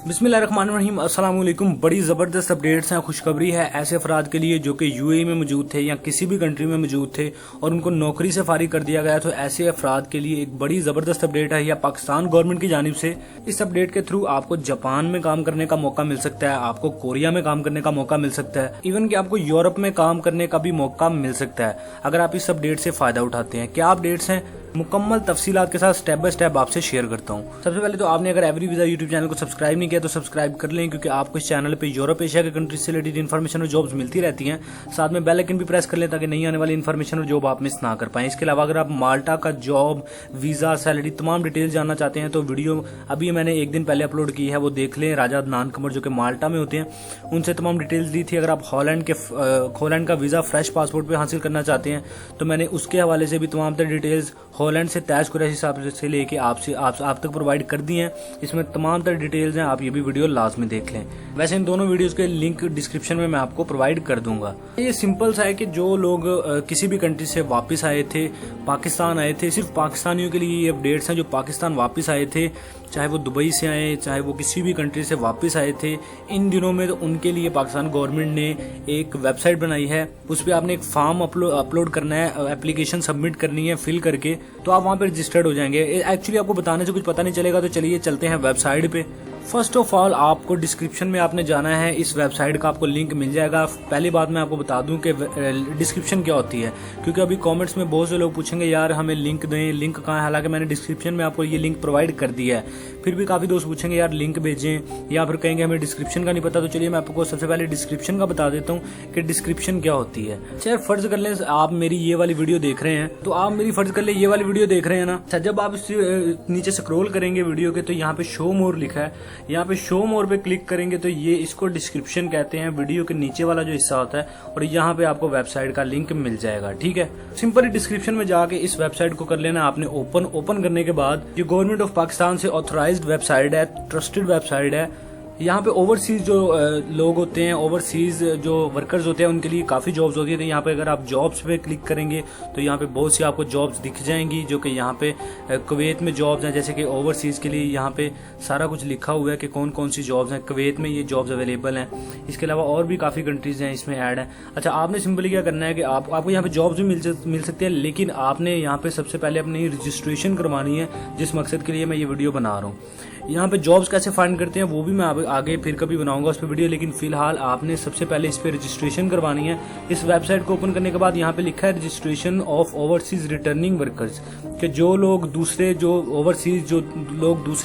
बिस्मिल्लाहिर्रहमानिर्रहीम, अस्सलाम वालेकुम। बड़ी ज़बरदस्त अपडेट्स हैं, खुशखबरी है ऐसे अफराद के लिए जो कि यूएई में मौजूद थे या किसी भी कंट्री में मौजूद थे और उनको नौकरी से फारिग कर दिया गया। तो ऐसे अफराद के लिए एक बड़ी ज़बरदस्त अपडेट है या पाकिस्तान गवर्नमेंट की जानिब से। इस अपडेट के थ्रू आपको जापान में काम करने का मौका मिल सकता है, आपको कोरिया में काम करने का मौका मिल सकता है, इवन कि आपको यूरोप में काम करने का भी मौका मिल सकता है अगर आप इस अपडेट से फायदा उठाते हैं। क्या अपडेट्स हैं, मुकम्मल तफसीलात के साथ स्टेप बाय स्टेप आपसे शेयर करता हूँ। सबसे पहले तो आपने अगर एवरी वीजा यूट्यूब चैनल को सब्सक्राइब नहीं किया तो सब्सक्राइब कर लें, क्योंकि आपको इस चैनल पे यूरोप एशिया के कंट्रीज से रिलेटेड इन्फॉर्मेशन और जॉब्स मिलती रहती हैं। साथ में बेल आइकन भी प्रेस कर लें ताकि नई आने वाली इन्फॉर्मेशन और जॉब आप मिस ना कर पाएं। इसके अलावा अगर आप माल्टा का जॉब, वीजा, सैलरी तमाम डिटेल्स जानना चाहते हैं तो वीडियो अभी मैंने एक दिन पहले अपलोड की है, वो देख लें। राजा अदनान कमर जो कि माल्टा में होते हैं उनसे तमाम डिटेल्स दी थी। अगर आप हॉलैंड का वीजा फ्रेश पासपोर्ट पे हासिल करना चाहते हैं तो मैंने उसके हवाले से भी तमाम तरह डिटेल्स हॉलैंड से तैश कुरैशी हिसाब से लेके आप तक प्रोवाइड कर दी हैं। इसमें तमाम तरह डिटेल्स हैं, आप ये भी वीडियो लास्ट में देख लें। वैसे इन दोनों वीडियोस के लिंक डिस्क्रिप्शन में मैं आपको प्रोवाइड कर दूंगा। ये सिंपल सा है कि जो लोग किसी भी कंट्री से वापस आए थे, पाकिस्तान आए थे, सिर्फ पाकिस्तानियों के लिए ये अपडेट्स हैं जो पाकिस्तान वापस आए थे, चाहे वो दुबई से आए, चाहे वो किसी भी कंट्री से वापस आए थे इन दिनों में। तो उनके लिए पाकिस्तान गवर्नमेंट ने एक वेबसाइट बनाई है, उस पर आपने एक फॉर्म अपलोड करना है, एप्लीकेशन सबमिट करनी है फिल करके, तो आप वहाँ पे रजिस्टर्ड हो जाएंगे। एक्चुअली आपको बताने से कुछ पता नहीं चलेगा, तो चलिए चलते हैं वेबसाइट पे। फर्स्ट ऑफ ऑल आपको डिस्क्रिप्शन में आपने जाना है, इस वेबसाइट का आपको लिंक मिल जाएगा। पहली बात मैं आपको बता दूं कि डिस्क्रिप्शन क्या होती है, क्योंकि अभी कमेंट्स में बहुत से लोग पूछेंगे यार हमें लिंक दें, लिंक कहाँ है। हालांकि मैंने डिस्क्रिप्शन में आपको ये लिंक प्रोवाइड कर दिया है, फिर भी काफी दोस्त पूछेंगे यार लिंक भेजें, या फिर कहेंगे हमें डिस्क्रिप्शन का नहीं पता। तो चलिए मैं आपको सबसे पहले डिस्क्रिप्शन का बता देता हूँ कि डिस्क्रिप्शन क्या होती है। चाहे फर्ज कर लें आप मेरी ये वाली वीडियो देख रहे हैं, तो आप मेरी फर्ज कर ले ये वाली वीडियो देख रहे हैं ना। अच्छा, जब आप नीचे स्क्रॉल करेंगे वीडियो के तो यहाँ पे शो मोर लिखा है, यहाँ पे शो मोर पे क्लिक करेंगे तो ये इसको डिस्क्रिप्शन कहते हैं, वीडियो के नीचे वाला जो हिस्सा होता है, और यहाँ पे आपको वेबसाइट का लिंक मिल जाएगा। ठीक है, सिंपली डिस्क्रिप्शन में जाके इस वेबसाइट को कर लेना आपने ओपन करने के बाद ये गवर्नमेंट ऑफ पाकिस्तान से ऑथराइज्ड वेबसाइट है, ट्रस्टेड वेबसाइट है। यहाँ पे ओवरसीज जो लोग होते हैं, ओवरसीज जो वर्कर्स होते हैं, उनके लिए काफ़ी जॉब्स होती है। तो यहाँ पे अगर आप जॉब्स पे क्लिक करेंगे तो यहाँ पे बहुत सी आपको जॉब्स दिख जाएंगी, जो कि यहाँ पे कुवैत में जॉब्स हैं, जैसे कि ओवरसीज के लिए यहाँ पे सारा कुछ लिखा हुआ है कि कौन कौन सी जॉब्स हैं। कुवैत में ये जॉब्स अवेलेबल हैं, इसके अलावा और भी काफ़ी कंट्रीज हैं इसमें ऐड है। अच्छा, आपने सिंपली क्या करना है कि आपको यहाँ पे जॉब्स भी मिल सकती है, लेकिन आपने यहाँ पे सबसे पहले अपनी रजिस्ट्रेशन करवानी है, जिस मकसद के लिए मैं ये वीडियो बना रहा हूँ। यहाँ पे जॉब्स कैसे फाइंड करते हैं वो भी मैं आगे फिर कभी बनाऊंगा उस पर वीडियो, लेकिन फिलहाल आपने सबसे पहले इस पे रजिस्ट्रेशन करवानी है। इस वेबसाइट को ओपन करने के बाद यहाँ पे लिखा है registration of overseas returning workers, कि जो लोग दूसरे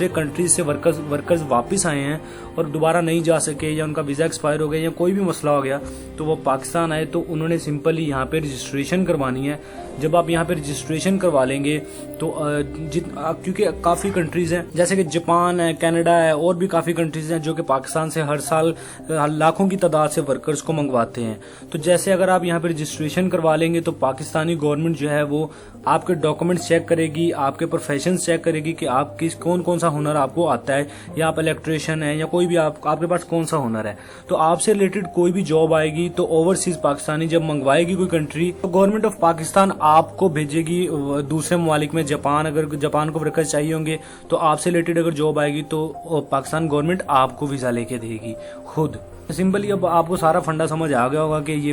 कंट्रीज से वर्कर्स वापस आए हैं और दोबारा नहीं जा सके, या उनका वीजा एक्सपायर हो गया, या कोई भी मसला हो गया, तो वो पाकिस्तान आए तो उन्होंने सिंपली यहाँ पे रजिस्ट्रेशन करवानी है। जब आप यहाँ पे रजिस्ट्रेशन करवा लेंगे तो क्योंकि काफ़ी कंट्रीज हैं जैसे कि जापान है, कनाडा है, और भी काफ़ी कंट्रीज हैं जो कि पाकिस्तान से हर साल लाखों की तादाद से वर्कर्स को मंगवाते हैं। तो जैसे अगर आप यहाँ पे रजिस्ट्रेशन करवा लेंगे तो पाकिस्तानी गवर्नमेंट जो है वो आपके डॉक्यूमेंट्स चेक करेगी, आपके प्रोफेशन चेक करेगी कि आप कौन सा हुनर आपको आता है, या आप इलेक्ट्रिशियन है, या कोई भी आपके पास कौन सा हुनर है। तो आपसे रिलेटेड कोई भी जॉब आएगी तो ओवरसीज पाकिस्तानी जब मंगवाएगी कोई कंट्री, तो गवर्नमेंट ऑफ पाकिस्तान आपको भेजेगी दूसरे ममालिक में। अगर जापान को वर्कर्स चाहिए होंगे तो आपसे रिलेटेड अगर जॉब आएगी तो पाकिस्तान गवर्नमेंट आपको वीजा लेके देगी खुद। सिंपली अब आपको सारा फंडा समझ आ गया होगा कि ये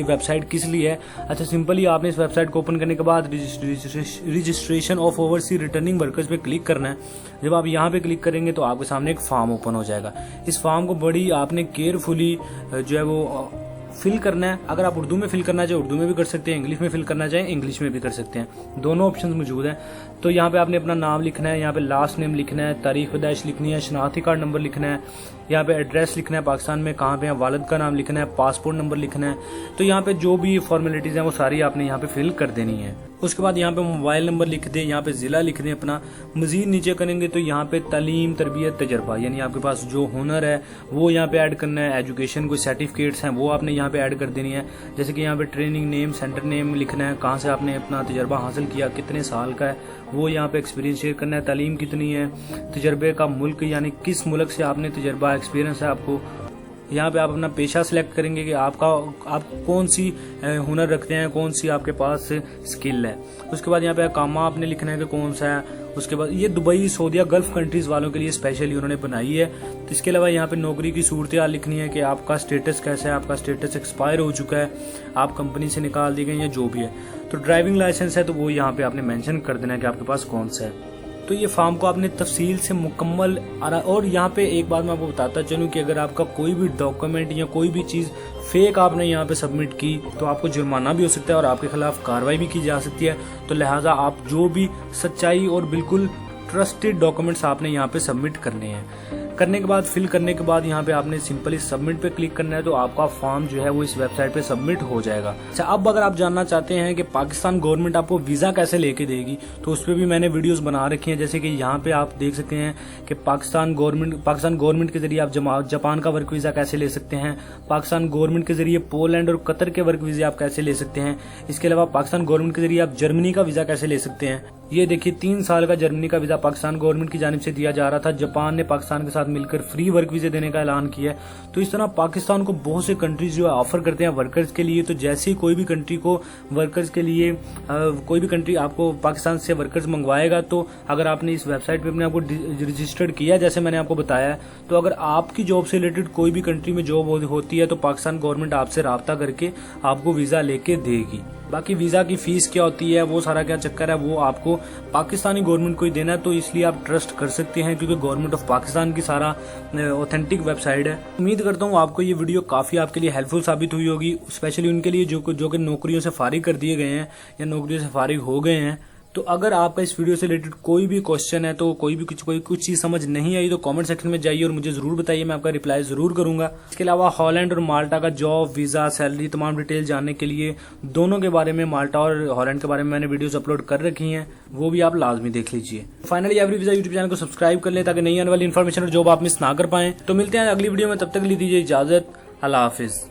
वेबसाइट किस लिए है। अच्छा, सिंपली आपने इस वेबसाइट को ओपन करने के बाद registration of overseas returning workers पे क्लिक करना है। जब आप यहाँ पे क्लिक करेंगे तो आपके सामने एक फॉर्म ओपन हो जाएगा। इस फॉर्म को बड़ी आपने केयरफुली जो है वो फिल करना है। अगर आप उर्दू में फिल करना चाहे उर्दू में भी कर सकते हैं, इंग्लिश में फिल करना चाहे इंग्लिश में भी कर सकते हैं, दोनों ऑप्शन मौजूद हैं। तो यहाँ पे आपने अपना नाम लिखना है, यहाँ पे लास्ट नेम लिखना है, तारीख पैदाइश लिखनी है, शनाख्ती कार्ड नंबर लिखना है, यहाँ पे एड्रेस लिखना है, पाकिस्तान में कहाँ पे है, वालिद का नाम लिखना है, पासपोर्ट नंबर लिखना है। तो यहाँ पे जो भी फॉर्मेलिटीज हैं वो सारी आपने यहाँ पे फिल कर देनी है। उसके बाद यहाँ पे मोबाइल नंबर लिख दें, यहाँ पे जिला लिख दें अपना। मजीद नीचे करेंगे तो यहाँ पे तालीम, तरबियत, तजर्बा, यानी आपके पास जो हुनर है वो यहाँ पे ऐड करना है। एजुकेशन कोई सर्टिफिकेट्स हैं वो आपने यहाँ पे ऐड कर देनी है, जैसे कि यहाँ पे ट्रेनिंग नेम, सेंटर नेम लिखना है, कहाँ से आपने अपना तजर्बा हासिल किया, कितने साल का है वो यहाँ पे एक्सपीरियंस शेयर करना है, तालीम कितनी है, तजर्बे का मुल्क यानी किस मुल्क से आपने तजर्बा एक्सपीरियंस है आपको। यहाँ पे आप अपना पेशा सिलेक्ट करेंगे कि आप कौन सी हुनर रखते हैं, कौन सी आपके पास स्किल है। उसके बाद यहाँ पे कामा आपने लिखना है कि कौन सा है। उसके बाद ये दुबई, सऊदीया, गल्फ कंट्रीज वालों के लिए स्पेशली उन्होंने बनाई है। तो इसके अलावा यहाँ पे नौकरी की सूरत हाल लिखनी है कि आपका स्टेटस कैसा है, आपका स्टेटस एक्सपायर हो चुका है, आप कंपनी से निकाल दी गई या जो भी है। तो ड्राइविंग लाइसेंस है तो वो यहाँ पे आपने मेंशन कर देना है कि आपके पास कौन सा है। तो ये फॉर्म को आपने तफसील से मुकम्मल, और यहाँ पे एक बात मैं आपको बताता चलूँ कि अगर आपका कोई भी डॉक्यूमेंट या कोई भी चीज़ फेक आपने यहाँ पे सबमिट की तो आपको जुर्माना भी हो सकता है और आपके खिलाफ कार्रवाई भी की जा सकती है। तो लिहाजा आप जो भी सच्चाई और बिल्कुल ट्रस्टेड डॉक्यूमेंट्स आपने यहाँ पे सबमिट करने हैं। करने के बाद, फिल करने के बाद यहाँ पे आपने सिंपली सबमिट पे क्लिक करना है तो आपका फॉर्म जो है वो इस वेबसाइट पे सबमिट हो जाएगा। अच्छा, अब अगर आप जानना चाहते हैं कि पाकिस्तान गवर्नमेंट आपको वीज़ा कैसे लेके देगी तो उस पर भी मैंने वीडियोस बना रखी हैं। जैसे कि यहाँ पे आप देख सकते हैं कि पाकिस्तान गवर्नमेंट के जरिए आप जापान का वर्क वीज़ा कैसे ले सकते हैं, पाकिस्तान गवर्नमेंट के जरिए पोलैंड और कतर के वर्क वीज़े आप कैसे ले सकते हैं। इसके अलावा पाकिस्तान गवर्नमेंट के जरिए आप जर्मनी का वीज़ा कैसे ले सकते हैं। ये देखिए 3 साल का जर्मनी का वीज़ा पाकिस्तान गवर्नमेंट की जानिब से दिया जा रहा था। जापान ने पाकिस्तान के साथ मिलकर फ्री वर्क वीज़े देने का ऐलान किया है। तो इस तरह पाकिस्तान को बहुत से कंट्रीज जो है ऑफर करते हैं वर्कर्स के लिए। तो जैसे ही कोई भी कंट्री को वर्कर्स के लिए कोई भी कंट्री आपको पाकिस्तान से वर्कर्स मंगवाएगा तो अगर आपने इस वेबसाइट पे अपने आपको रजिस्टर्ड किया जैसे मैंने आपको बताया, तो अगर आपकी जॉब से रिलेटेड कोई भी कंट्री में जॉब होती है तो पाकिस्तान गवर्नमेंट आपसे राब्ता करके आपको वीज़ा लेके देगी। बाकी वीज़ा की फ़ीस क्या होती है, वो सारा क्या चक्कर है, वो आपको पाकिस्तानी गवर्नमेंट को ही देना है। तो इसलिए आप ट्रस्ट कर सकते हैं क्योंकि गवर्नमेंट ऑफ पाकिस्तान की सारा ऑथेंटिक वेबसाइट है। उम्मीद करता हूँ आपको ये वीडियो काफ़ी आपके लिए हेल्पफुल साबित हुई होगी, स्पेशली उनके लिए जो कि नौकरियों से फारिग कर दिए गए हैं या नौकरियों से फारिग हो गए हैं। तो अगर आपका इस वीडियो से रिलेटेड कोई भी क्वेश्चन है, तो कोई कुछ चीज़ समझ नहीं आई तो कमेंट सेक्शन में जाइए और मुझे ज़रूर बताइए, मैं आपका रिप्लाई ज़रूर करूंगा। इसके अलावा हॉलैंड और माल्टा का जॉब, वीज़ा, सैलरी, तमाम डिटेल जानने के लिए दोनों के बारे में, माल्टा और हॉलैंड के बारे में मैंने वीडियोस अपलोड कर रखी हैं, वो भी आप लाजमी देख लीजिए। Finally every visa YouTube channel को सब्सक्राइब कर लें ताकि नई आने वाली इन्फॉर्मेशन और जॉब आप मिस ना कर पाएं। तो मिलते हैं अगली वीडियो में, तब तक ली दीजिए इजाज़त। अल्लाह हाफिज़।